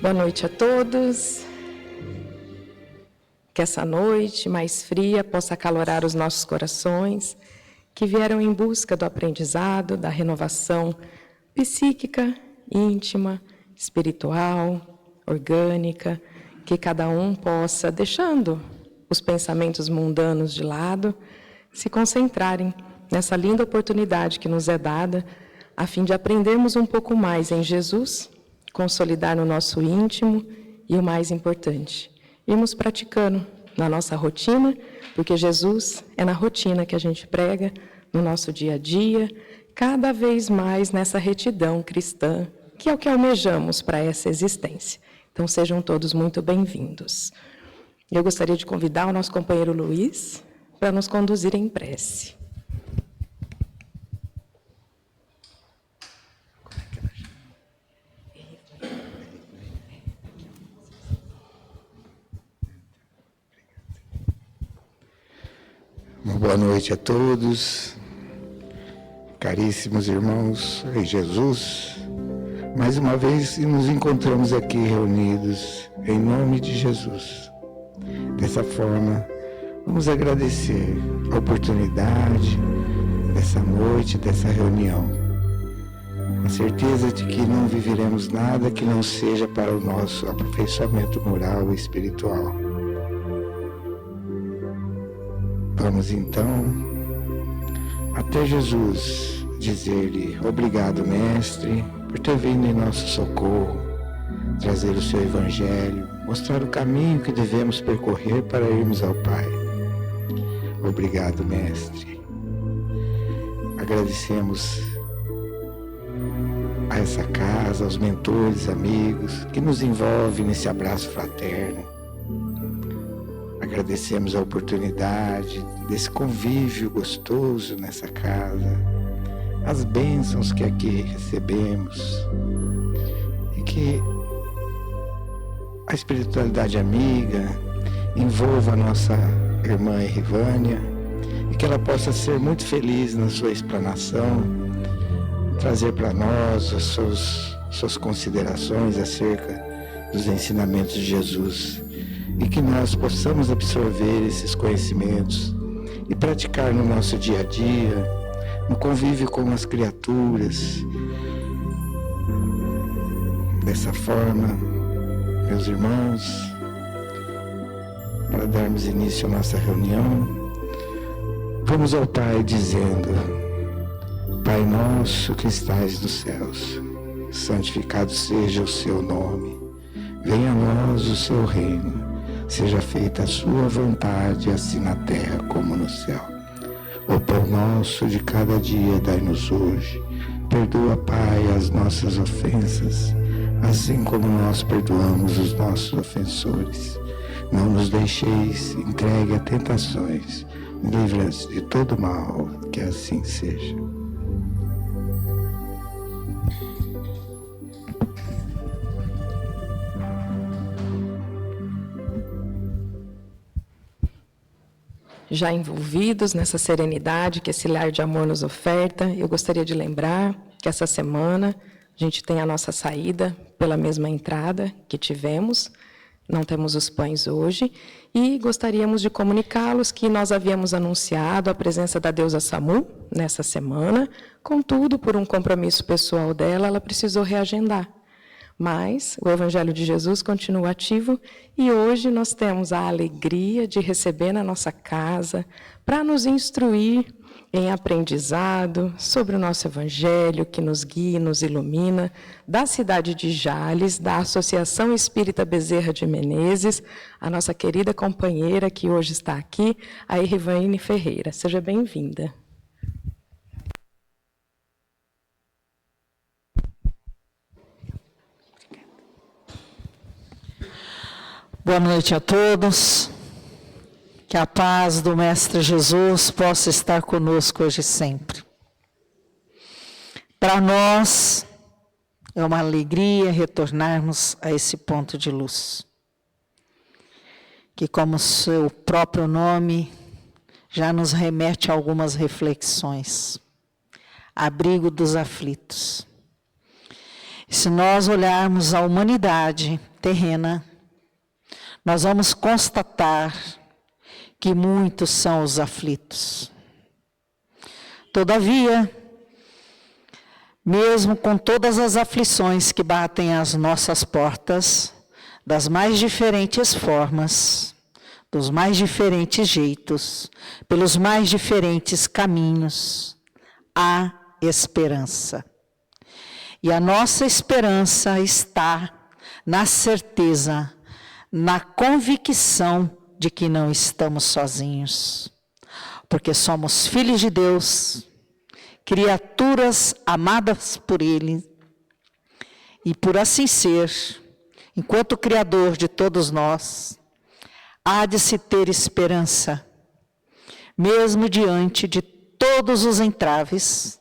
Boa noite a todos. Que essa noite mais fria possa acalorar os nossos corações, que vieram em busca do aprendizado, da renovação psíquica, íntima, espiritual, orgânica, que cada um possa, deixando os pensamentos mundanos de lado, se concentrarem nessa linda oportunidade que nos é dada, a fim de aprendermos um pouco mais em Jesus, consolidar no nosso íntimo e o mais importante, irmos praticando na nossa rotina, porque Jesus é na rotina que a gente prega, no nosso dia a dia, cada vez mais nessa retidão cristã, que é o que almejamos para essa existência. Então, sejam todos muito bem-vindos. Eu gostaria de convidar o nosso companheiro Luiz para nos conduzir em prece. Uma boa noite a todos, caríssimos irmãos em Jesus. Mais uma vez nos encontramos aqui reunidos em nome de Jesus. Dessa forma, vamos agradecer a oportunidade dessa noite, dessa reunião. A certeza de que não viveremos nada que não seja para o nosso aperfeiçoamento moral e espiritual. Vamos então até Jesus dizer-lhe: obrigado, Mestre, por ter vindo em nosso socorro, trazer o seu Evangelho, mostrar o caminho que devemos percorrer para irmos ao Pai. Obrigado, Mestre. Agradecemos a essa casa, aos mentores, amigos, que nos envolvem nesse abraço fraterno. Agradecemos a oportunidade desse convívio gostoso nessa casa, as bênçãos que aqui recebemos e que a espiritualidade amiga envolva a nossa irmã Irvânia e que ela possa ser muito feliz na sua explanação, trazer para nós as suas considerações acerca dos ensinamentos de Jesus. E que nós possamos absorver esses conhecimentos e praticar no nosso dia a dia, no convívio com as criaturas. Dessa forma, meus irmãos, para darmos início à nossa reunião, vamos ao Pai dizendo: Pai nosso que estais nos céus, santificado seja o seu nome, venha a nós o seu reino. Seja feita a sua vontade, assim na terra como no céu. O pão nosso de cada dia dai-nos hoje. Perdoa, Pai, as nossas ofensas, assim como nós perdoamos os nossos ofensores. Não nos deixeis entregue a tentações, livra-nos de todo mal, que assim seja. Já envolvidos nessa serenidade que esse lar de amor nos oferta, eu gostaria de lembrar que essa semana a gente tem a nossa saída pela mesma entrada que tivemos, não temos os pães hoje, e gostaríamos de comunicá-los que nós havíamos anunciado a presença da deusa Samu nessa semana, contudo, por um compromisso pessoal dela, ela precisou reagendar. Mas o Evangelho de Jesus continua ativo e hoje nós temos a alegria de receber na nossa casa para nos instruir em aprendizado sobre o nosso Evangelho, que nos guia e nos ilumina, da cidade de Jales, da Associação Espírita Bezerra de Menezes, a nossa querida companheira que hoje está aqui, a Irvaine Ferreira. Seja bem-vinda. Boa noite a todos, que a paz do Mestre Jesus possa estar conosco hoje e sempre. Para nós é uma alegria retornarmos a esse ponto de luz, que como seu próprio nome já nos remete a algumas reflexões, abrigo dos aflitos. E se nós olharmos a humanidade terrena, nós vamos constatar que muitos são os aflitos. Todavia, mesmo com todas as aflições que batem às nossas portas, das mais diferentes formas, dos mais diferentes jeitos, pelos mais diferentes caminhos, há esperança. E a nossa esperança está na certeza, na convicção de que não estamos sozinhos, porque somos filhos de Deus, criaturas amadas por Ele, e por assim ser, enquanto Criador de todos nós, há de se ter esperança, mesmo diante de todos os entraves,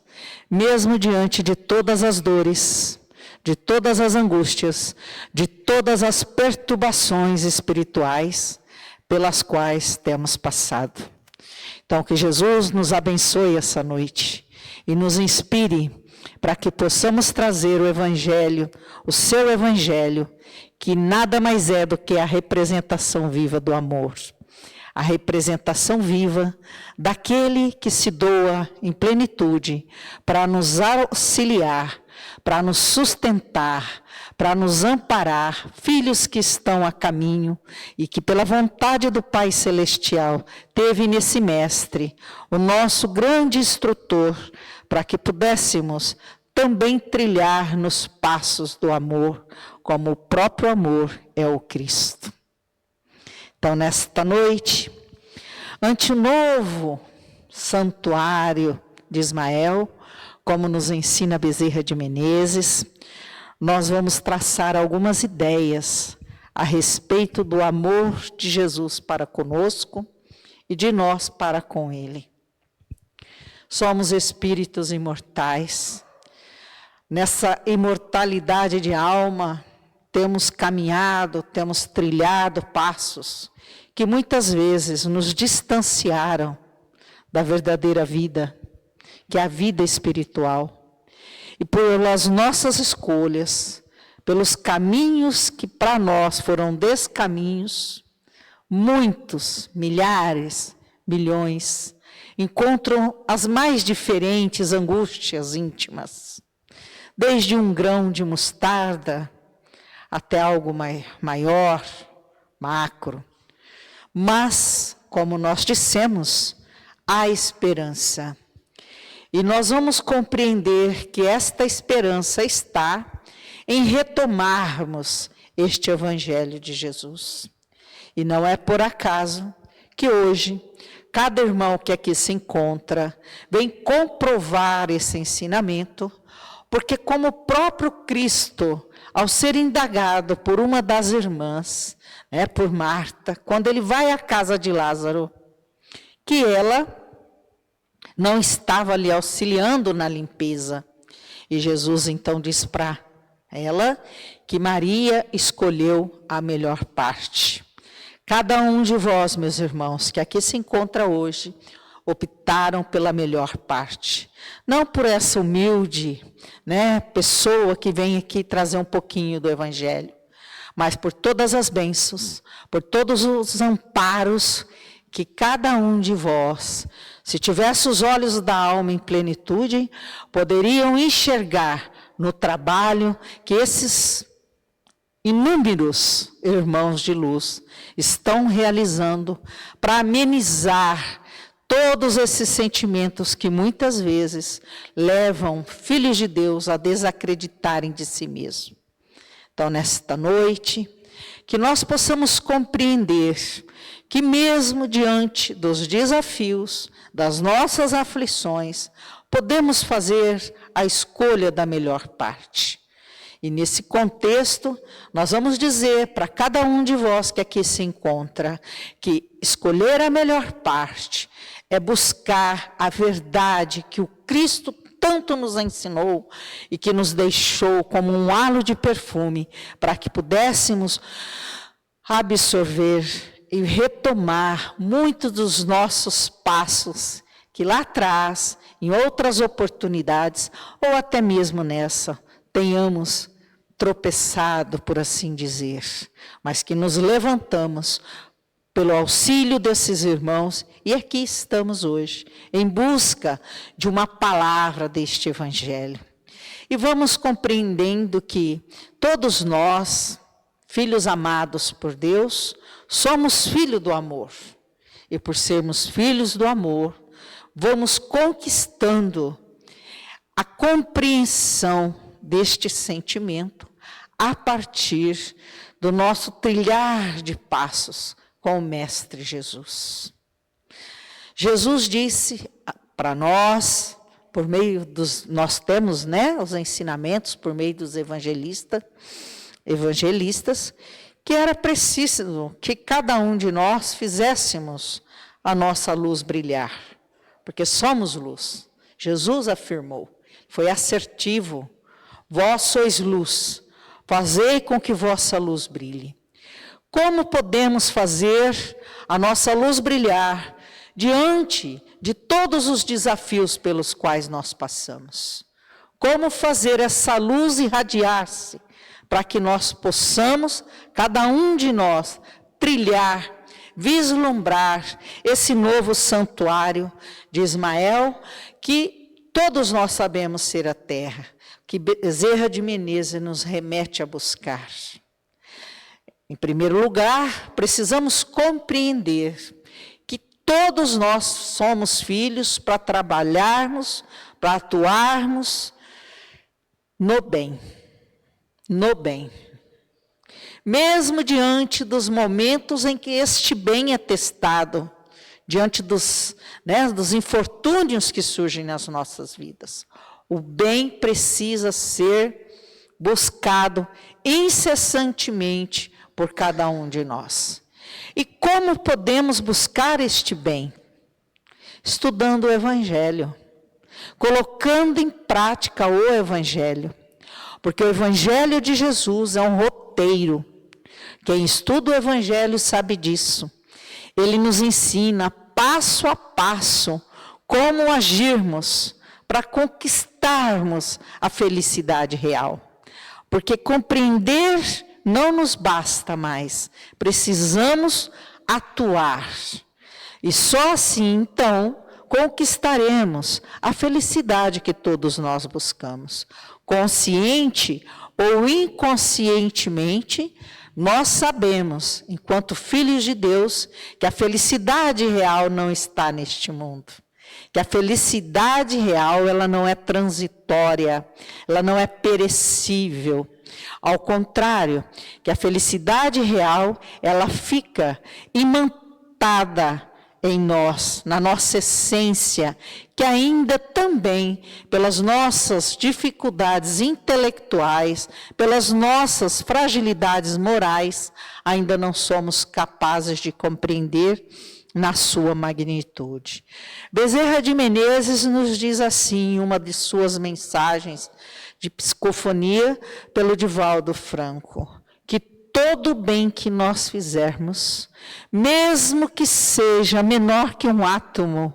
mesmo diante de todas as dores, de todas as angústias, de todas as perturbações espirituais pelas quais temos passado. Então, que Jesus nos abençoe essa noite e nos inspire para que possamos trazer o Evangelho, o seu Evangelho, que nada mais é do que a representação viva do amor. A representação viva daquele que se doa em plenitude para nos auxiliar, para nos sustentar, para nos amparar, filhos que estão a caminho e que pela vontade do Pai Celestial teve nesse mestre, o nosso grande instrutor, para que pudéssemos também trilhar nos passos do amor, como o próprio amor é o Cristo. Então, nesta noite, ante o novo santuário de Ismael, como nos ensina Bezerra de Menezes, nós vamos traçar algumas ideias a respeito do amor de Jesus para conosco e de nós para com Ele. Somos espíritos imortais. Nessa imortalidade de alma, temos caminhado, temos trilhado passos que muitas vezes nos distanciaram da verdadeira vida, que é a vida espiritual. E pelas nossas escolhas, pelos caminhos que para nós foram descaminhos, muitos, milhares, milhões, encontram as mais diferentes angústias íntimas, desde um grão de mostarda até algo maior, macro. Mas, como nós dissemos, há esperança. E nós vamos compreender que esta esperança está em retomarmos este Evangelho de Jesus. E não é por acaso que hoje, cada irmão que aqui se encontra, vem comprovar esse ensinamento, porque como o próprio Cristo, ao ser indagado por uma das irmãs, por Marta, quando ele vai à casa de Lázaro, que ela não estava ali auxiliando na limpeza. E Jesus então diz para ela que Maria escolheu a melhor parte. Cada um de vós, meus irmãos, que aqui se encontra hoje, optaram pela melhor parte. Não por essa humilde, pessoa que vem aqui trazer um pouquinho do Evangelho, mas por todas as bênçãos, por todos os amparos que cada um de vós, se tivesse os olhos da alma em plenitude, poderiam enxergar no trabalho que esses inúmeros irmãos de luz estão realizando para amenizar todos esses sentimentos que muitas vezes levam filhos de Deus a desacreditarem de si mesmos. Então, nesta noite, que nós possamos compreender que mesmo diante dos desafios, das nossas aflições, podemos fazer a escolha da melhor parte. E nesse contexto, nós vamos dizer para cada um de vós que aqui se encontra, que escolher a melhor parte é buscar a verdade que o Cristo tanto nos ensinou e que nos deixou como um halo de perfume para que pudéssemos absorver e retomar muitos dos nossos passos que lá atrás, em outras oportunidades, ou até mesmo nessa, tenhamos tropeçado, por assim dizer, mas que nos levantamos pelo auxílio desses irmãos, e aqui estamos hoje, em busca de uma palavra deste Evangelho. E vamos compreendendo que todos nós, filhos amados por Deus, somos filhos do amor. E por sermos filhos do amor, vamos conquistando a compreensão deste sentimento a partir do nosso trilhar de passos com o Mestre Jesus. Jesus disse para nós, por meio dos, nós temos, os ensinamentos por meio dos evangelistas, que era preciso que cada um de nós fizéssemos a nossa luz brilhar, porque somos luz. Jesus afirmou, foi assertivo, vós sois luz, fazei com que vossa luz brilhe. Como podemos fazer a nossa luz brilhar diante de todos os desafios pelos quais nós passamos? Como fazer essa luz irradiar-se para que nós possamos, cada um de nós, trilhar, vislumbrar esse novo santuário de Ismael, que todos nós sabemos ser a terra, que Bezerra de Menezes nos remete a buscar. Em primeiro lugar, precisamos compreender que todos nós somos filhos para trabalharmos, para atuarmos no bem. No bem. Mesmo diante dos momentos em que este bem é testado, diante dos infortúnios que surgem nas nossas vidas. O bem precisa ser buscado incessantemente por cada um de nós. E como podemos buscar este bem? Estudando o Evangelho, colocando em prática o Evangelho, porque o Evangelho de Jesus é um roteiro. Quem estuda o Evangelho sabe disso. Ele nos ensina passo a passo como agirmos para conquistarmos a felicidade real. Porque compreender não nos basta mais, precisamos atuar. E só assim, então, conquistaremos a felicidade que todos nós buscamos. Consciente ou inconscientemente, nós sabemos, enquanto filhos de Deus, que a felicidade real não está neste mundo. Que a felicidade real, ela não é transitória, ela não é perecível. Ao contrário, que a felicidade real, ela fica imantada em nós, na nossa essência, que ainda também, pelas nossas dificuldades intelectuais, pelas nossas fragilidades morais, ainda não somos capazes de compreender na sua magnitude. Bezerra de Menezes nos diz assim, em uma de suas mensagens de psicofonia, pelo Divaldo Franco, que todo bem que nós fizermos, mesmo que seja menor que um átomo,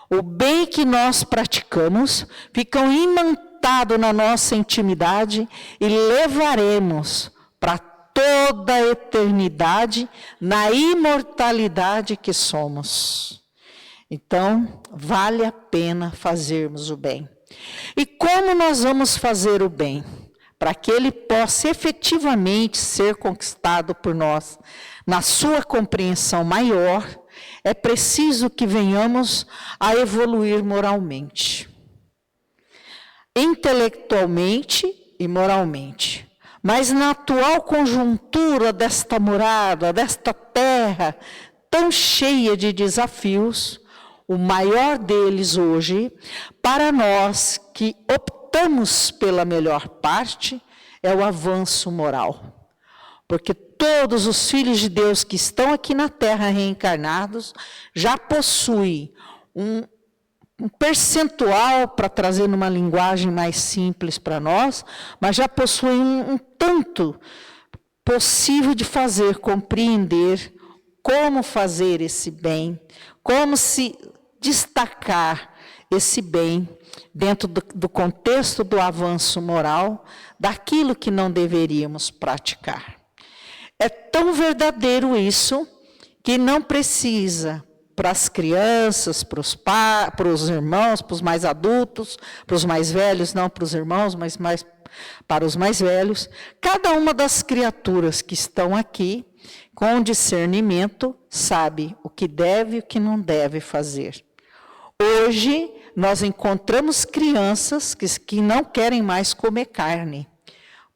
o bem que nós praticamos ficam imantados na nossa intimidade e levaremos para toda a eternidade na imortalidade que somos. Então, vale a pena fazermos o bem. E como nós vamos fazer o bem? Para que ele possa efetivamente ser conquistado por nós na sua compreensão maior, é preciso que venhamos a evoluir moralmente, intelectualmente e moralmente. Mas na atual conjuntura desta morada, desta terra tão cheia de desafios, o maior deles hoje, para nós que optamos pela melhor parte, é o avanço moral. Porque todos os filhos de Deus que estão aqui na terra reencarnados já possuem um percentual, para trazer numa linguagem mais simples para nós, mas já possuem um tanto possível de fazer compreender como fazer esse bem, como se destacar esse bem dentro do contexto do avanço moral, daquilo que não deveríamos praticar. É tão verdadeiro isso que não precisa para as crianças, para os irmãos, para os mais adultos, para os mais velhos, não para os irmãos, mas mais para os mais velhos. Cada uma das criaturas que estão aqui, com discernimento, sabe o que deve e o que não deve fazer. Hoje, nós encontramos crianças que não querem mais comer carne,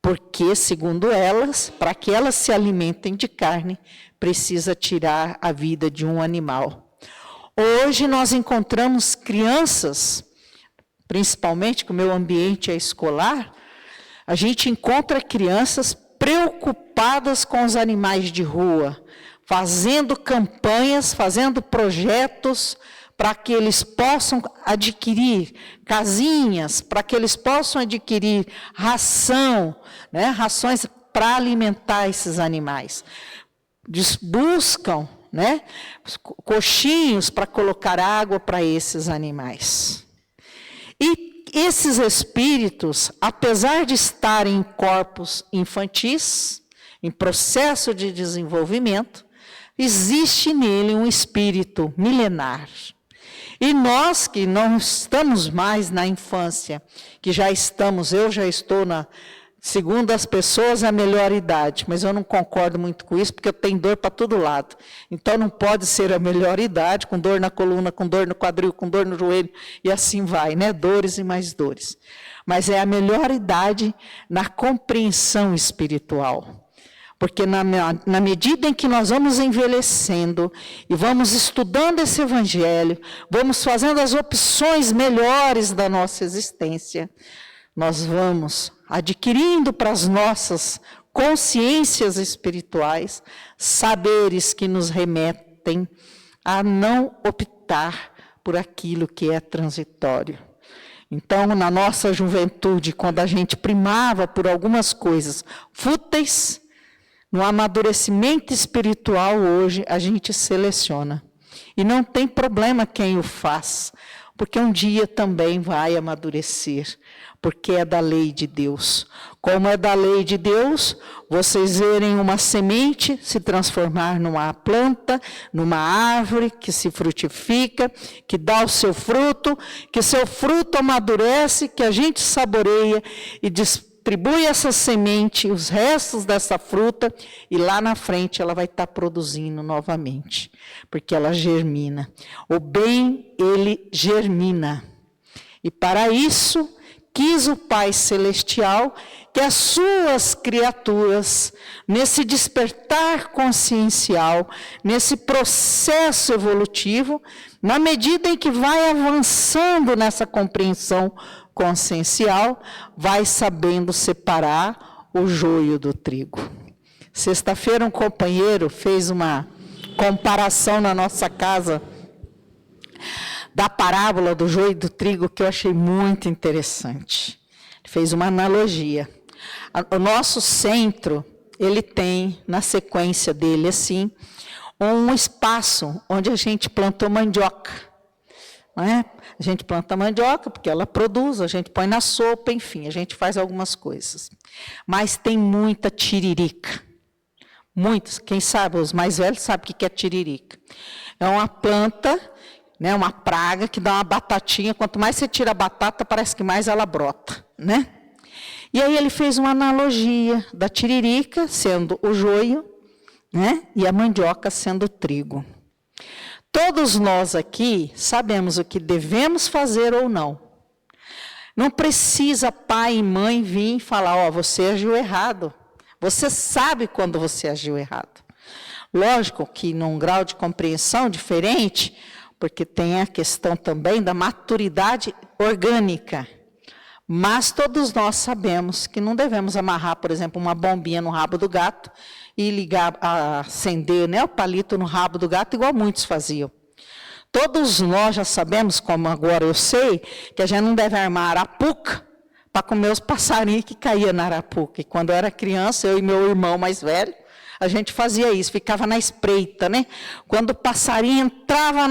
porque, segundo elas, para que elas se alimentem de carne, precisa tirar a vida de um animal. Hoje nós encontramos crianças, principalmente que o meu ambiente é escolar, a gente encontra crianças preocupadas com os animais de rua, fazendo campanhas, fazendo projetos para que eles possam adquirir casinhas, para que eles possam adquirir ração, né, rações para alimentar esses animais. Buscam, né, coxinhos para colocar água para esses animais. E esses espíritos, apesar de estarem em corpos infantis, em processo de desenvolvimento, existe nele um espírito milenar. E nós que não estamos mais na infância, que já estamos, eu já estou segundo as pessoas, a melhor idade, mas eu não concordo muito com isso, porque eu tenho dor para todo lado. Então não pode ser a melhor idade, com dor na coluna, com dor no quadril, com dor no joelho, e assim vai, né? Dores e mais dores. Mas é a melhor idade na compreensão espiritual. Porque na medida em que nós vamos envelhecendo e vamos estudando esse evangelho, vamos fazendo as opções melhores da nossa existência, nós vamos adquirindo para as nossas consciências espirituais saberes que nos remetem a não optar por aquilo que é transitório. Então, na nossa juventude, quando a gente primava por algumas coisas fúteis, no amadurecimento espiritual hoje, a gente seleciona. E não tem problema quem o faz, porque um dia também vai amadurecer, porque é da lei de Deus. Como é da lei de Deus, vocês verem uma semente se transformar numa planta, numa árvore que se frutifica, que dá o seu fruto, que seu fruto amadurece, que a gente saboreia e distribui essa semente, os restos dessa fruta, e lá na frente ela vai estar produzindo novamente, porque ela germina. O bem, ele germina. E para isso, quis o Pai Celestial que as suas criaturas, nesse despertar consciencial, nesse processo evolutivo, na medida em que vai avançando nessa compreensão consciencial, vai sabendo separar o joio do trigo. Sexta-feira um companheiro fez uma comparação na nossa casa da parábola do joio e do trigo, que eu achei muito interessante. Ele fez uma analogia. O nosso centro, ele tem, na sequência dele, assim, um espaço onde a gente plantou mandioca. Não é? A gente planta mandioca porque ela produz, a gente põe na sopa, enfim, a gente faz algumas coisas. Mas tem muita tiririca. Muitos, quem sabe, os mais velhos sabem o que é tiririca. É uma planta, né, uma praga que dá uma batatinha, quanto mais você tira a batata, parece que mais ela brota, né? E aí ele fez uma analogia da tiririca sendo o joio, né, e a mandioca sendo o trigo. Todos nós aqui sabemos o que devemos fazer ou não. Não precisa pai e mãe vir e falar, ó, você agiu errado. Você sabe quando você agiu errado. Lógico que num grau de compreensão diferente, porque tem a questão também da maturidade orgânica. Mas todos nós sabemos que não devemos amarrar, por exemplo, uma bombinha no rabo do gato e ligar, acender, né, o palito no rabo do gato, igual muitos faziam. Todos nós já sabemos, como agora eu sei, que a gente não deve armar arapuca para comer os passarinhos que caíam na arapuca. E quando eu era criança, eu e meu irmão mais velho, a gente fazia isso, ficava na espreita, né? Quando o passarinho entrava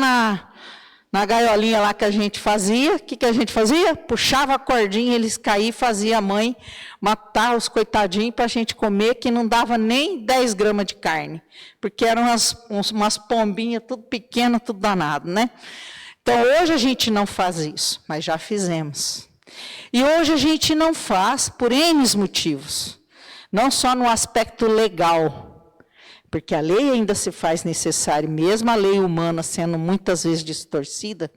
Na gaiolinha lá que a gente fazia, o que a gente fazia? Puxava a cordinha, eles caíam e fazia a mãe matar os coitadinhos para a gente comer, que não dava nem 10 gramas de carne, porque eram umas pombinhas, tudo pequeno, tudo danado, né? Então, hoje a gente não faz isso, mas já fizemos. E hoje a gente não faz por N motivos, não só no aspecto legal, porque a lei ainda se faz necessária, mesmo a lei humana sendo muitas vezes distorcida,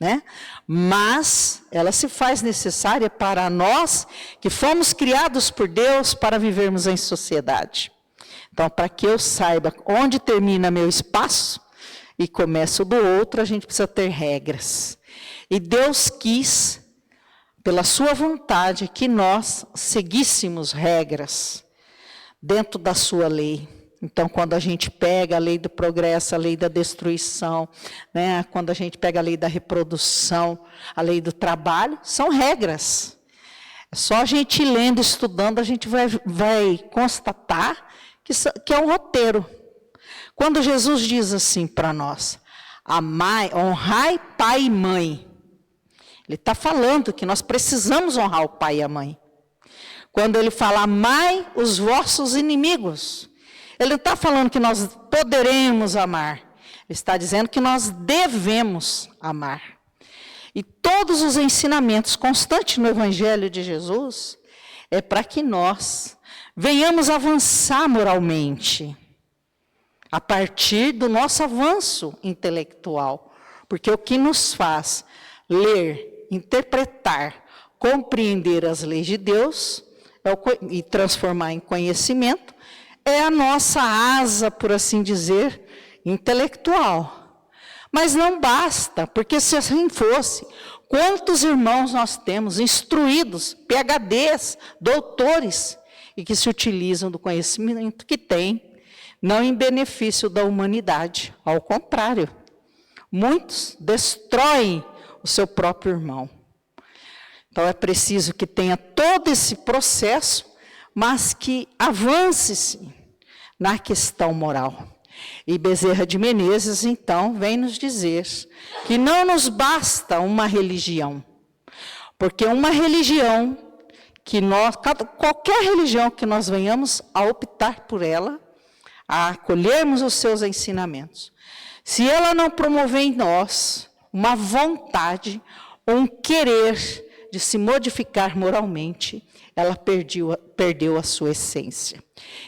né? Mas ela se faz necessária para nós, que fomos criados por Deus para vivermos em sociedade. Então, para que eu saiba onde termina meu espaço e começa o do outro, a gente precisa ter regras. E Deus quis, pela sua vontade, que nós seguíssemos regras dentro da sua lei. Então, quando a gente pega a lei do progresso, a lei da destruição, né? Quando a gente pega a lei da reprodução, a lei do trabalho, são regras. Só a gente lendo, estudando, a gente vai constatar que é um roteiro. Quando Jesus diz assim para nós, honrai pai e mãe, ele está falando que nós precisamos honrar o pai e a mãe. Quando ele fala, amai os vossos inimigos, ele não está falando que nós poderemos amar. Ele está dizendo que nós devemos amar. E todos os ensinamentos constantes no Evangelho de Jesus é para que nós venhamos avançar moralmente, a partir do nosso avanço intelectual. Porque o que nos faz ler, interpretar, compreender as leis de Deus e transformar em conhecimento, é a nossa asa, por assim dizer, intelectual. Mas não basta, porque se assim fosse, quantos irmãos nós temos instruídos, PhDs, doutores, e que se utilizam do conhecimento que têm, não em benefício da humanidade, ao contrário. Muitos destroem o seu próprio irmão. Então é preciso que tenha todo esse processo, mas que avance-se na questão moral. E Bezerra de Menezes, então, vem nos dizer que não nos basta uma religião, porque uma religião, qualquer religião que nós venhamos a optar por ela, a acolhermos os seus ensinamentos, se ela não promover em nós uma vontade, um querer de se modificar moralmente, ela perdeu a sua essência.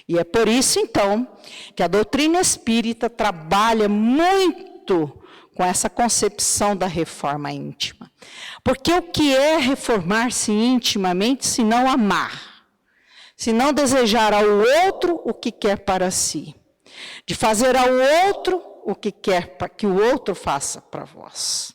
E é por isso, então, que a doutrina espírita trabalha muito com essa concepção da reforma íntima. Porque o que é reformar-se intimamente, se não amar? Se não desejar ao outro o que quer para si? De fazer ao outro o que quer para que o outro faça para vós.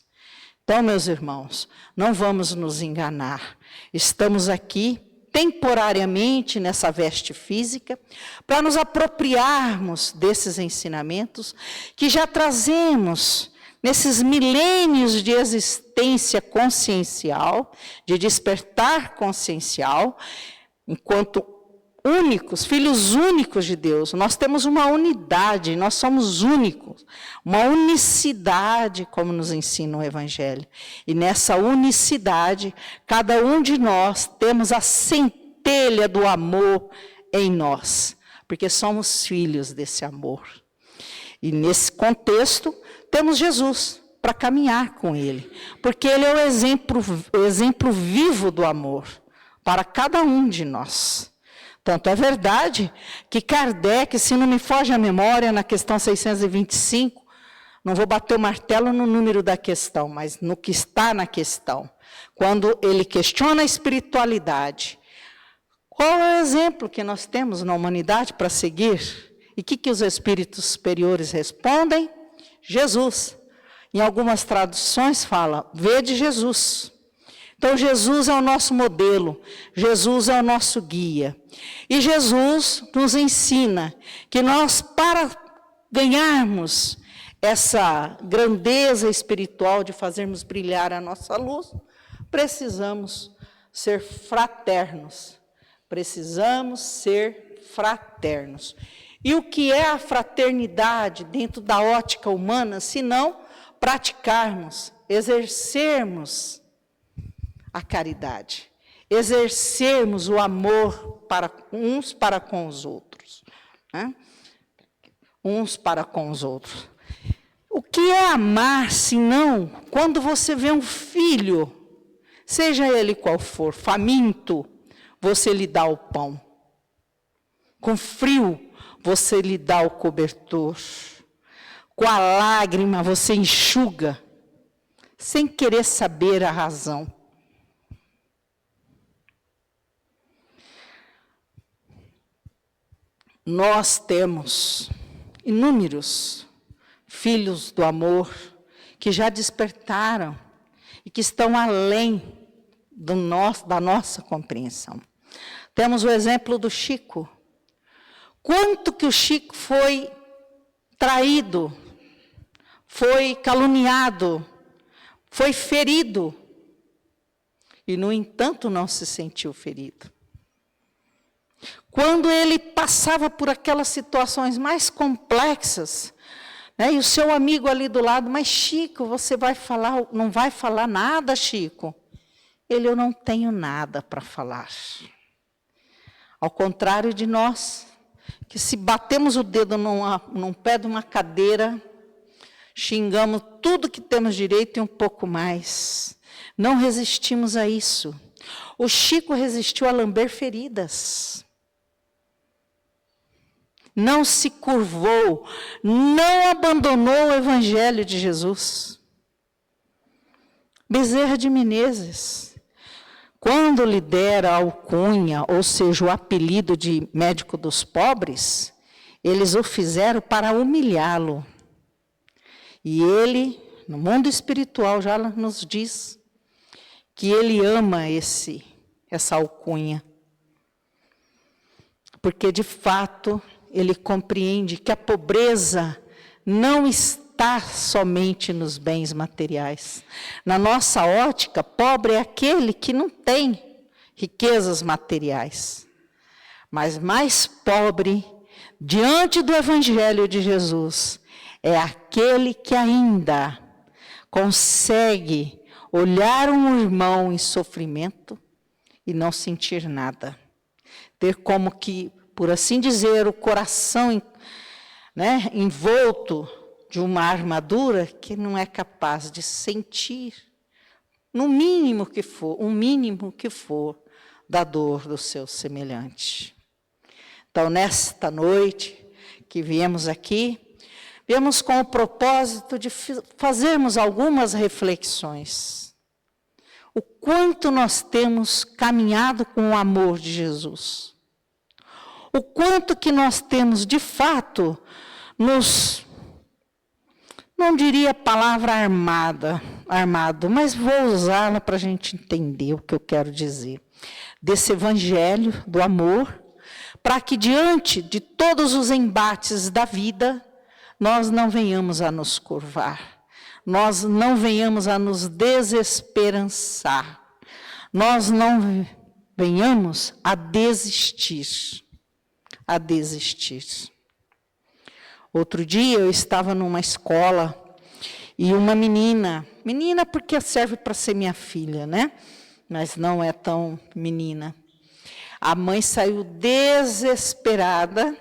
Então, meus irmãos, não vamos nos enganar. Estamos aqui temporariamente nessa veste física, para nos apropriarmos desses ensinamentos que já trazemos nesses milênios de existência consciencial, de despertar consciencial, enquanto únicos, filhos únicos de Deus. Nós temos uma unidade, nós somos únicos, uma unicidade, como nos ensina o Evangelho. E nessa unicidade, cada um de nós temos a centelha do amor em nós, porque somos filhos desse amor. E nesse contexto, temos Jesus para caminhar com Ele, porque Ele é o exemplo vivo do amor para cada um de nós. Tanto é verdade que Kardec, se não me foge a memória, na questão 625, não vou bater o martelo no número da questão, mas no que está na questão, quando ele questiona a espiritualidade, qual é o exemplo que nós temos na humanidade para seguir? E o que os espíritos superiores respondem? Jesus. Em algumas traduções fala, vede Jesus. Então, Jesus é o nosso modelo, Jesus é o nosso guia. E Jesus nos ensina que nós, para ganharmos essa grandeza espiritual de fazermos brilhar a nossa luz, precisamos ser fraternos. Precisamos ser fraternos. E o que é a fraternidade dentro da ótica humana, senão praticarmos, exercermos a caridade, exercermos o amor para uns para com os outros, né? Uns para com os outros. O que é amar, senão quando você vê um filho, seja ele qual for, faminto, você lhe dá o pão. Com frio, você lhe dá o cobertor. Com a lágrima, você enxuga, sem querer saber a razão. Nós temos inúmeros filhos do amor que já despertaram e que estão além da nossa compreensão. Temos o exemplo do Chico. Quanto que o Chico foi traído, foi caluniado, foi ferido, e, no entanto, não se sentiu ferido. Quando ele passava por aquelas situações mais complexas, né, e o seu amigo ali do lado, mas Chico, você vai falar, não vai falar nada, Chico? Ele, eu não tenho nada para falar. Ao contrário de nós, que se batemos o dedo num pé de uma cadeira, xingamos tudo que temos direito e um pouco mais. Não resistimos a isso. O Chico resistiu a lamber feridas. Não se curvou, não abandonou o Evangelho de Jesus. Bezerra de Menezes, quando lhe dera a alcunha, ou seja, o apelido de médico dos pobres, eles o fizeram para humilhá-lo. E ele, no mundo espiritual, já nos diz que ele ama essa alcunha. Porque, de fato, ele compreende que a pobreza não está somente nos bens materiais. Na nossa ótica, pobre é aquele que não tem riquezas materiais. Mas mais pobre, diante do Evangelho de Jesus, é aquele que ainda consegue olhar um irmão em sofrimento e não sentir nada. Ter como que, por assim dizer, o coração, né, envolto de uma armadura que não é capaz de sentir, no mínimo que for, um mínimo que for, da dor do seu semelhante. Então, nesta noite que viemos aqui, viemos com o propósito de fazermos algumas reflexões. O quanto nós temos caminhado com o amor de Jesus. O quanto que nós temos, de fato, não diria a palavra armado, mas vou usá-la para a gente entender o que eu quero dizer. Desse Evangelho do amor, para que diante de todos os embates da vida, nós não venhamos a nos curvar, nós não venhamos a nos desesperançar, nós não venhamos a desistir. Outro dia eu estava numa escola e uma menina porque serve para ser minha filha, né? Mas não é tão menina. A mãe saiu desesperada,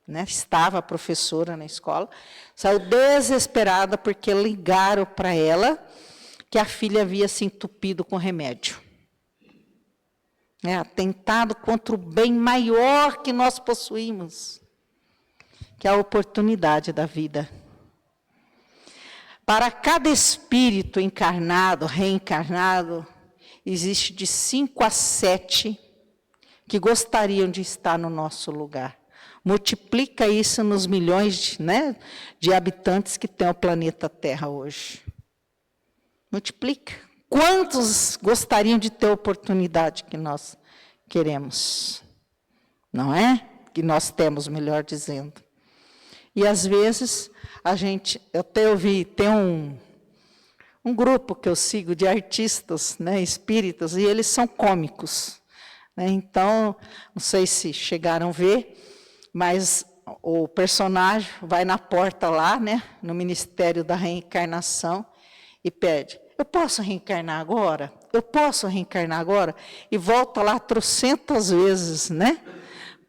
né? Estava a professora na escola, saiu desesperada porque ligaram para ela que a filha havia se entupido com remédio. Atentado contra o bem maior que nós possuímos, que é a oportunidade da vida. Para cada espírito encarnado, reencarnado, existe de 5 a 7 que gostariam de estar no nosso lugar. Multiplica isso nos milhões de habitantes que tem o planeta Terra hoje. Multiplica. Quantos gostariam de ter a oportunidade que nós queremos? Não é? Que nós temos, melhor dizendo. E, às vezes, eu até ouvi, tem um grupo que eu sigo de artistas, né, espíritas, e eles são cômicos. Né? Então, não sei se chegaram a ver, mas o personagem vai na porta lá, né, no Ministério da Reencarnação, e pede, eu posso reencarnar agora? Eu posso reencarnar agora? E volta lá 300 vezes, né,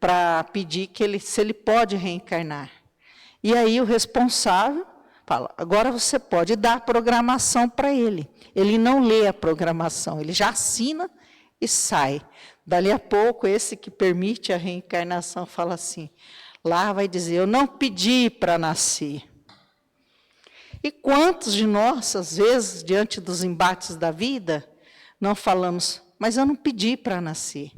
para pedir se ele pode reencarnar. E aí o responsável fala, agora você pode dar a programação para ele. Ele não lê a programação, ele já assina e sai. Dali a pouco, esse que permite a reencarnação fala assim, lá vai dizer, eu não pedi para nascer. E quantos de nós, às vezes, diante dos embates da vida, não falamos, mas eu não pedi para nascer.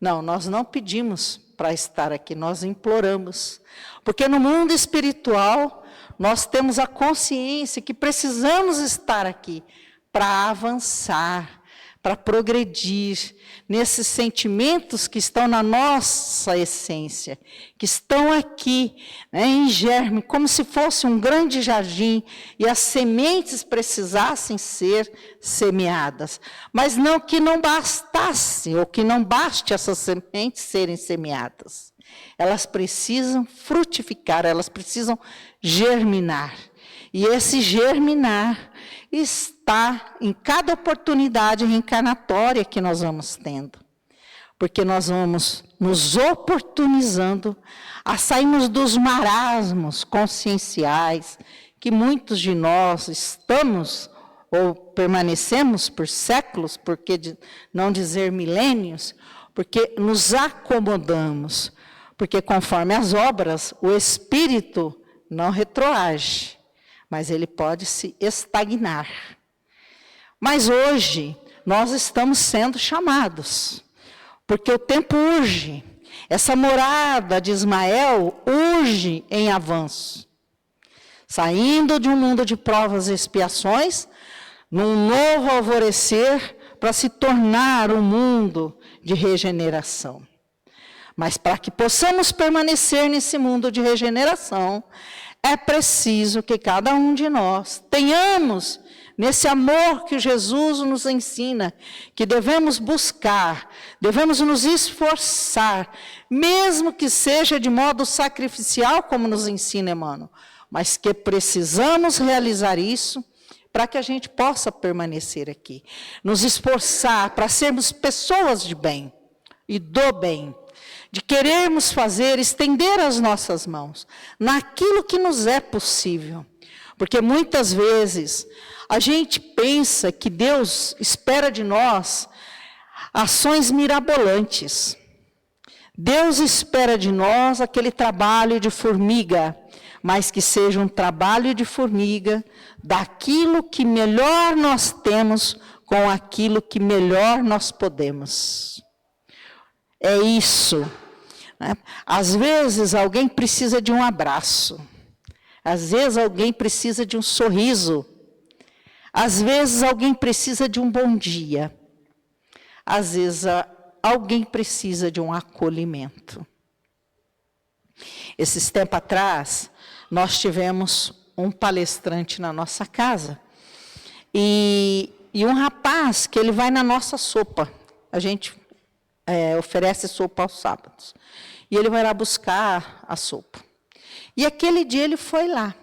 Não, nós não pedimos para estar aqui, nós imploramos. Porque no mundo espiritual, nós temos a consciência que precisamos estar aqui para avançar, para progredir nesses sentimentos que estão na nossa essência, que estão aqui, né, em germe, como se fosse um grande jardim, e as sementes precisassem ser semeadas. Mas não que não bastasse, ou que não baste essas sementes serem semeadas. Elas precisam frutificar, elas precisam germinar. E esse germinar está em cada oportunidade reencarnatória que nós vamos tendo. Porque nós vamos nos oportunizando a sairmos dos marasmos conscienciais que muitos de nós estamos ou permanecemos por séculos, porque não dizer milênios, porque nos acomodamos. Porque conforme as obras, o espírito não retroage, mas ele pode se estagnar. Mas hoje, nós estamos sendo chamados, porque o tempo urge. Essa morada de Ismael urge em avanço. Saindo de um mundo de provas e expiações, num novo alvorecer, para se tornar um mundo de regeneração. Mas para que possamos permanecer nesse mundo de regeneração, é preciso que cada um de nós tenhamos, nesse amor que Jesus nos ensina, que devemos buscar, devemos nos esforçar, mesmo que seja de modo sacrificial, como nos ensina Emmanuel, mas que precisamos realizar isso para que a gente possa permanecer aqui. Nos esforçar para sermos pessoas de bem e do bem, de querermos fazer, estender as nossas mãos naquilo que nos é possível. Porque muitas vezes a gente pensa que Deus espera de nós ações mirabolantes. Deus espera de nós aquele trabalho de formiga, mas que seja um trabalho de formiga daquilo que melhor nós temos com aquilo que melhor nós podemos. É isso. Às vezes alguém precisa de um abraço, às vezes alguém precisa de um sorriso, às vezes alguém precisa de um bom dia, às vezes alguém precisa de um acolhimento. Esses tempos atrás, nós tivemos um palestrante na nossa casa, e um rapaz que ele vai na nossa sopa, a gente oferece sopa aos sábados. E ele vai lá buscar a sopa. E aquele dia ele foi lá.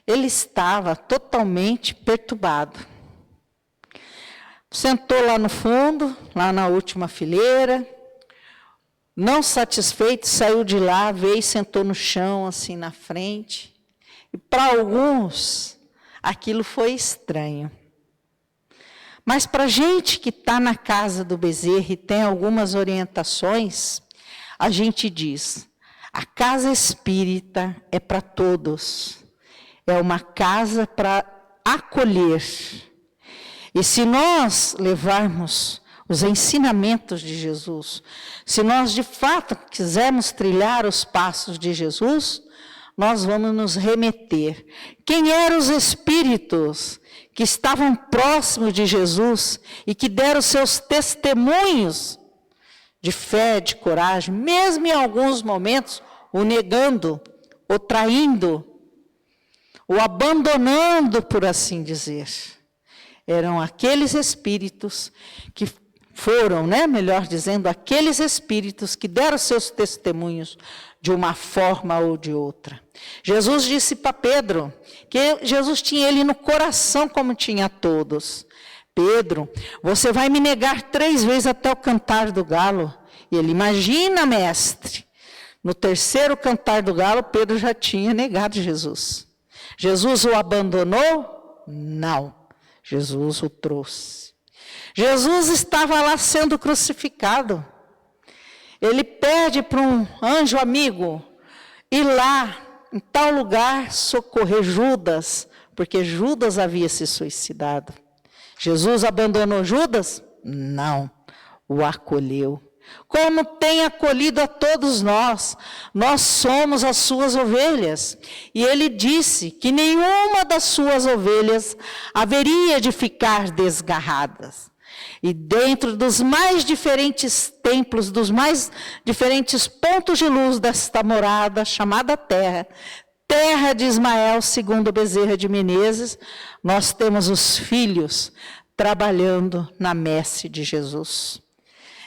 Ele estava totalmente perturbado. Sentou lá no fundo, lá na última fileira. Não satisfeito, saiu de lá, veio e sentou no chão, assim, na frente. E para alguns, aquilo foi estranho. Mas para a gente que está na casa do Bezerra e tem algumas orientações, a gente diz, a casa espírita é para todos, é uma casa para acolher. E se nós levarmos os ensinamentos de Jesus, se nós de fato quisermos trilhar os passos de Jesus, nós vamos nos remeter. Quem eram os espíritos que estavam próximos de Jesus e que deram seus testemunhos de fé, de coragem, mesmo em alguns momentos o negando, o traindo, o abandonando, por assim dizer. Eram aqueles espíritos que foram, né, melhor dizendo, aqueles espíritos que deram seus testemunhos de uma forma ou de outra. Jesus disse para Pedro que Jesus tinha ele no coração como tinha todos. Pedro, você vai me negar 3 vezes até o cantar do galo. E ele, imagina, mestre. No terceiro cantar do galo, Pedro já tinha negado Jesus. Jesus o abandonou? Não. Jesus o trouxe. Jesus estava lá sendo crucificado. Ele pede para um anjo amigo ir lá, em tal lugar, socorrer Judas, porque Judas havia se suicidado. Jesus abandonou Judas? Não, o acolheu. Como tem acolhido a todos nós somos as suas ovelhas. E ele disse que nenhuma das suas ovelhas haveria de ficar desgarradas. E dentro dos mais diferentes templos, dos mais diferentes pontos de luz desta morada chamada Terra, Terra de Ismael, segundo Bezerra de Menezes, nós temos os filhos trabalhando na messe de Jesus.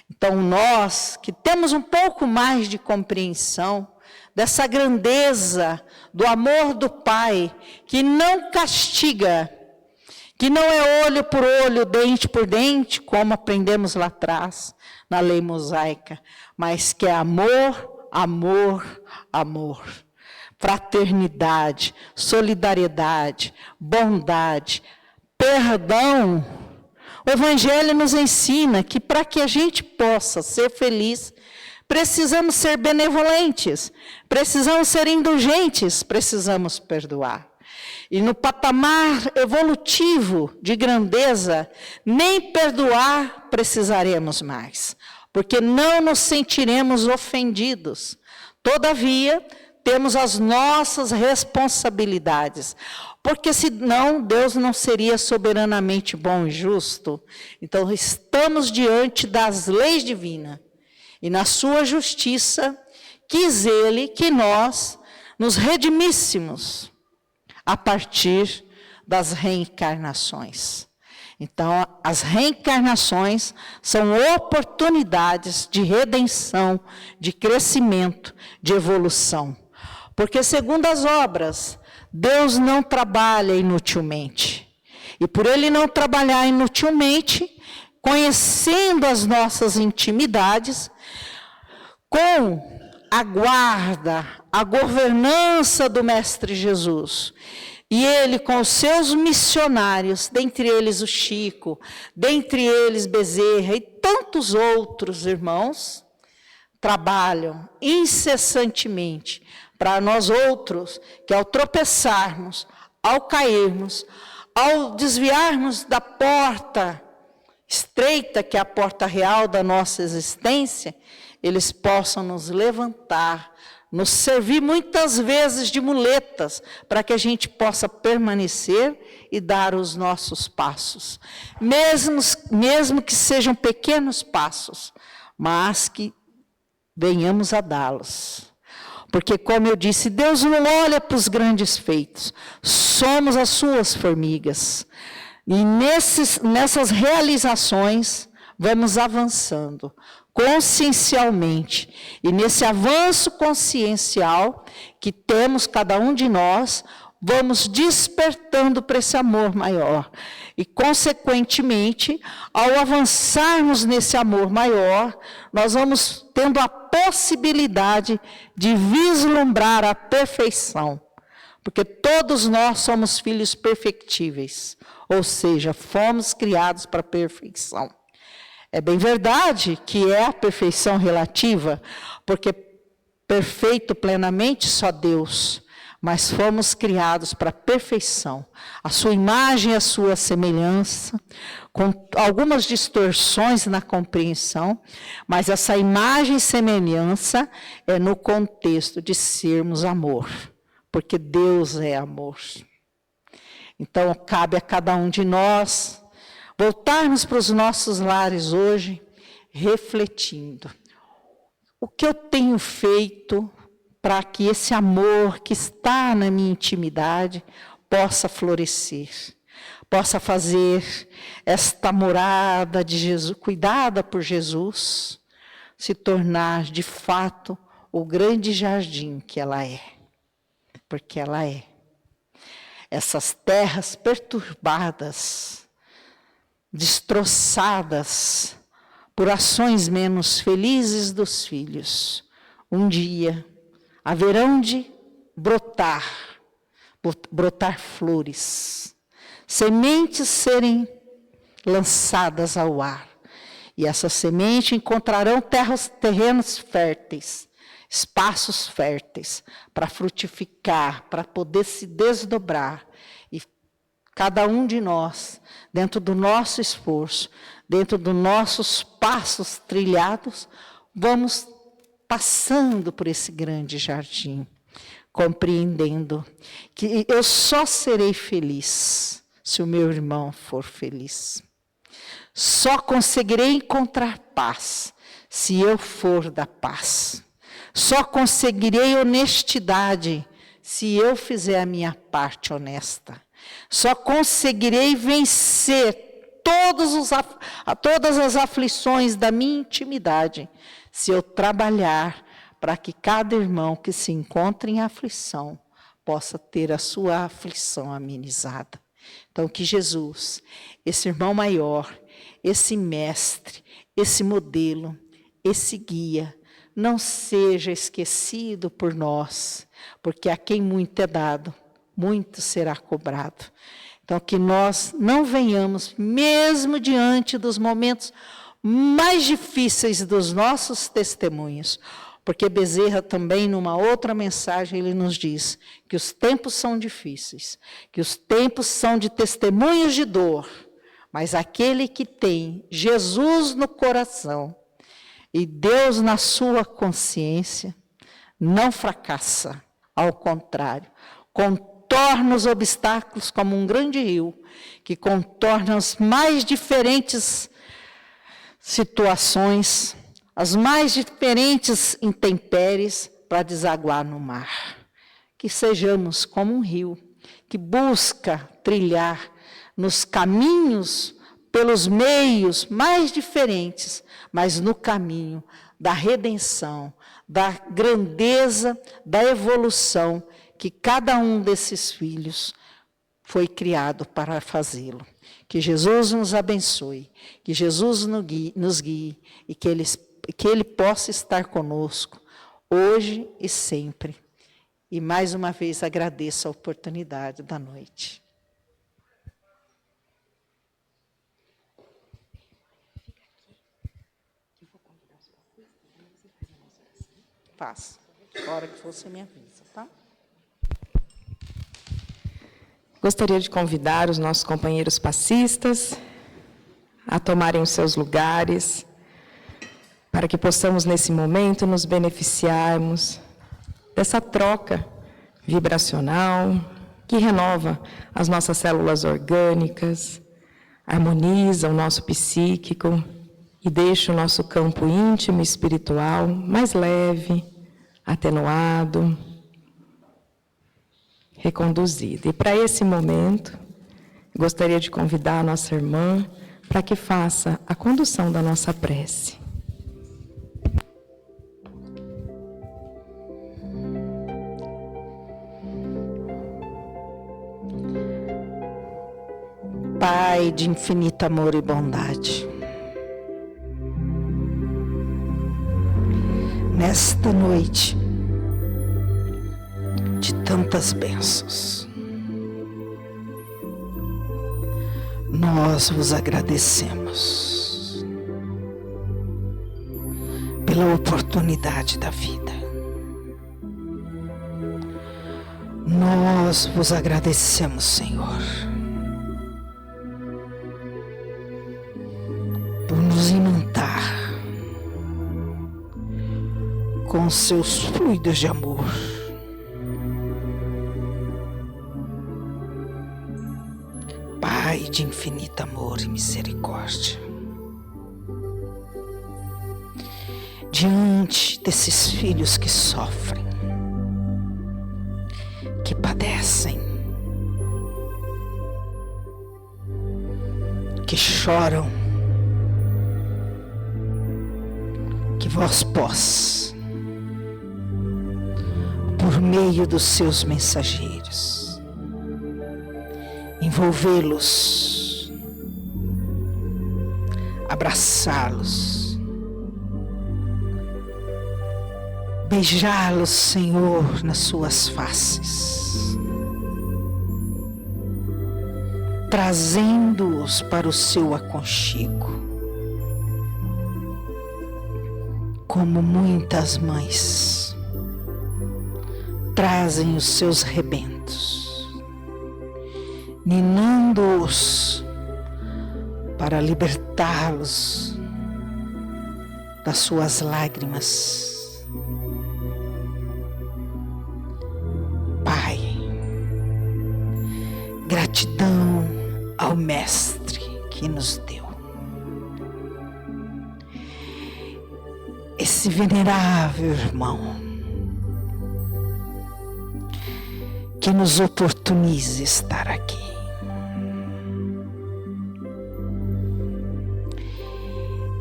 Então nós que temos um pouco mais de compreensão dessa grandeza do amor do Pai, que não castiga, que não é olho por olho, dente por dente, como aprendemos lá atrás, na lei mosaica, mas que é amor, amor, amor. Fraternidade, solidariedade, bondade, perdão. O Evangelho nos ensina que para que a gente possa ser feliz, precisamos ser benevolentes, precisamos ser indulgentes, precisamos perdoar. E no patamar evolutivo de grandeza, nem perdoar precisaremos mais, porque não nos sentiremos ofendidos. Todavia, temos as nossas responsabilidades, porque senão Deus não seria soberanamente bom e justo. Então, estamos diante das leis divinas, e na sua justiça, quis Ele que nós nos redimíssemos a partir das reencarnações. Então, as reencarnações são oportunidades de redenção, de crescimento, de evolução. Porque, segundo as obras, Deus não trabalha inutilmente. E por Ele não trabalhar inutilmente, conhecendo as nossas intimidades, com a guarda, a governança do Mestre Jesus, e ele com os seus missionários, dentre eles o Chico, dentre eles Bezerra e tantos outros irmãos, trabalham incessantemente para nós outros, que ao tropeçarmos, ao cairmos, ao desviarmos da porta estreita, que é a porta real da nossa existência, eles possam nos levantar, nos servir muitas vezes de muletas, para que a gente possa permanecer e dar os nossos passos. Mesmo que sejam pequenos passos, mas que venhamos a dá-los. Porque, como eu disse, Deus não olha para os grandes feitos, somos as suas formigas. E nessas realizações, vamos avançando consciencialmente. E nesse avanço consciencial que temos cada um de nós, vamos despertando para esse amor maior. E, consequentemente, ao avançarmos nesse amor maior, nós vamos tendo a possibilidade de vislumbrar a perfeição. Porque todos nós somos filhos perfectíveis, ou seja, fomos criados para a perfeição. É bem verdade que é a perfeição relativa, porque perfeito plenamente só Deus, mas fomos criados para a perfeição, a sua imagem e a sua semelhança, com algumas distorções na compreensão, mas essa imagem e semelhança é no contexto de sermos amor, porque Deus é amor. Então, cabe a cada um de nós voltarmos para os nossos lares hoje, refletindo. O que eu tenho feito para que esse amor que está na minha intimidade possa florescer? possa fazer esta morada de Jesus, cuidada por Jesus, se tornar de fato o grande jardim que ela é. Porque ela é. Essas terras perturbadas, destroçadas por ações menos felizes dos filhos, um dia haverão de brotar flores, sementes serem lançadas ao ar, e essa semente encontrarão terrenos férteis, espaços férteis para frutificar, para poder se desdobrar. E cada um de nós, dentro do nosso esforço, dentro dos nossos passos trilhados, vamos passando por esse grande jardim, compreendendo que eu só serei feliz se o meu irmão for feliz. Só conseguirei encontrar paz se eu for da paz. Só conseguirei honestidade se eu fizer a minha parte honesta. Só conseguirei vencer todas as aflições da minha intimidade se eu trabalhar para que cada irmão que se encontre em aflição possa ter a sua aflição amenizada. Então, que Jesus, esse irmão maior, esse mestre, esse modelo, esse guia, não seja esquecido por nós, porque a quem muito é dado, muito será cobrado. Então, que nós não venhamos, mesmo diante dos momentos mais difíceis dos nossos testemunhos, porque Bezerra também, numa outra mensagem, ele nos diz que os tempos são difíceis, que os tempos são de testemunhos de dor, mas aquele que tem Jesus no coração e Deus na sua consciência, não fracassa, ao contrário, contorna os obstáculos como um grande rio, que contorna as mais diferentes situações, as mais diferentes intempéries para desaguar no mar. Que sejamos como um rio que busca trilhar nos caminhos, pelos meios mais diferentes, mas no caminho da redenção, da grandeza, da evolução que cada um desses filhos foi criado para fazê-lo. Que Jesus nos abençoe, que Jesus nos guie e que Ele possa estar conosco hoje e sempre. E mais uma vez agradeço a oportunidade da noite. Faço. A hora que for, você me avisa, tá? Gostaria de convidar os nossos companheiros passistas a tomarem os seus lugares, para que possamos, nesse momento, nos beneficiarmos dessa troca vibracional que renova as nossas células orgânicas, harmoniza o nosso psíquico e deixa o nosso campo íntimo e espiritual mais leve, atenuado, reconduzido. E para esse momento, gostaria de convidar a nossa irmã para que faça a condução da nossa prece. Pai de infinito amor e bondade, nesta noite de tantas bênçãos, nós vos agradecemos pela oportunidade da vida. Nós vos agradecemos, Senhor, por nos imantar com seus fluidos de amor. Pai de infinito amor e misericórdia, diante desses filhos que sofrem, que padecem, que choram, que vós possais, por meio dos seus mensageiros, envolvê-los, abraçá-los, beijá-los, Senhor, nas suas faces, trazendo-os para o seu aconchego, como muitas mães trazem os seus rebentos, ninando-os para libertá-los das suas lágrimas. Pai, gratidão ao Mestre que nos deu esse venerável irmão que nos oportuniza estar aqui.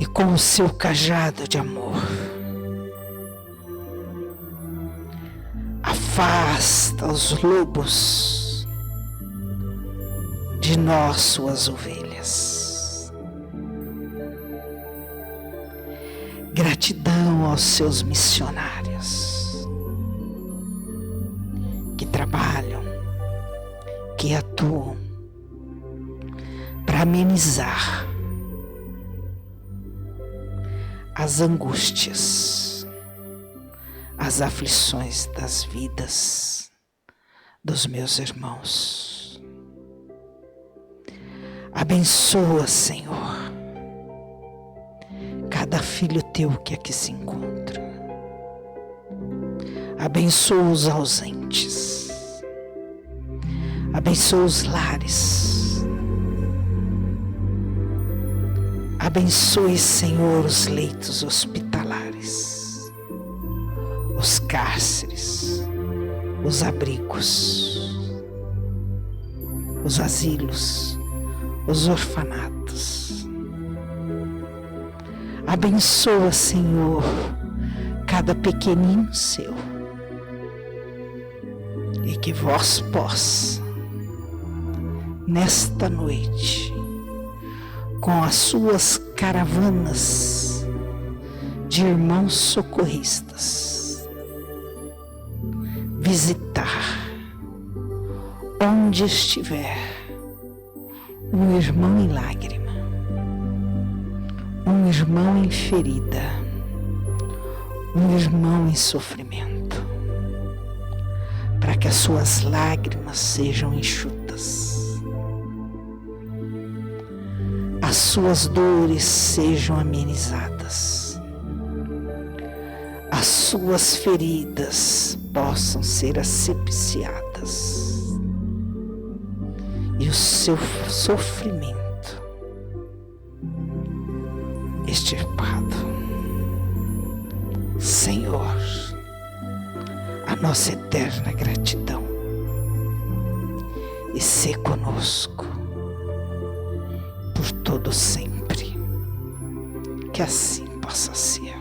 E com o seu cajado de amor, afasta os lobos de nós, suas ovelhas. Gratidão aos seus missionários que trabalham, que atuam para amenizar as angústias, as aflições das vidas dos meus irmãos. Abençoa, Senhor, cada filho teu que aqui se encontra. Abençoa os ausentes. Abençoa os lares. Abençoe, Senhor, os leitos hospitalares, os cárceres, os abrigos, os asilos, os orfanatos. Abençoa, Senhor, cada pequenino seu, e que vós possa, nesta noite, com as suas caravanas de irmãos socorristas, visitar onde estiver um irmão em lágrima, um irmão em ferida, um irmão em sofrimento, para que as suas lágrimas sejam enxutas, as suas dores sejam amenizadas, as suas feridas possam ser asepsiadas e o seu sofrimento extirpado. Senhor, a nossa eterna gratidão, e sê conosco por todo sempre, que assim possa ser.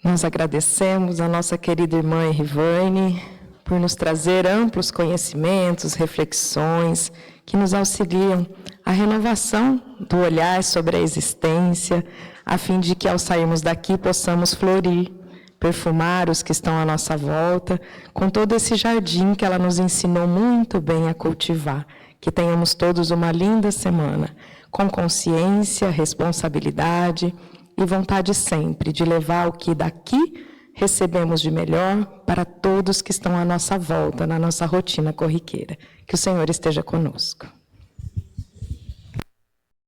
Nós agradecemos a nossa querida irmã Erivane por nos trazer amplos conhecimentos, reflexões que nos auxiliam à renovação do olhar sobre a existência, a fim de que ao sairmos daqui possamos florir, perfumar os que estão à nossa volta, com todo esse jardim que ela nos ensinou muito bem a cultivar. Que tenhamos todos uma linda semana, com consciência, responsabilidade e vontade sempre de levar o que daqui recebemos de melhor para todos que estão à nossa volta, na nossa rotina corriqueira. Que o Senhor esteja conosco.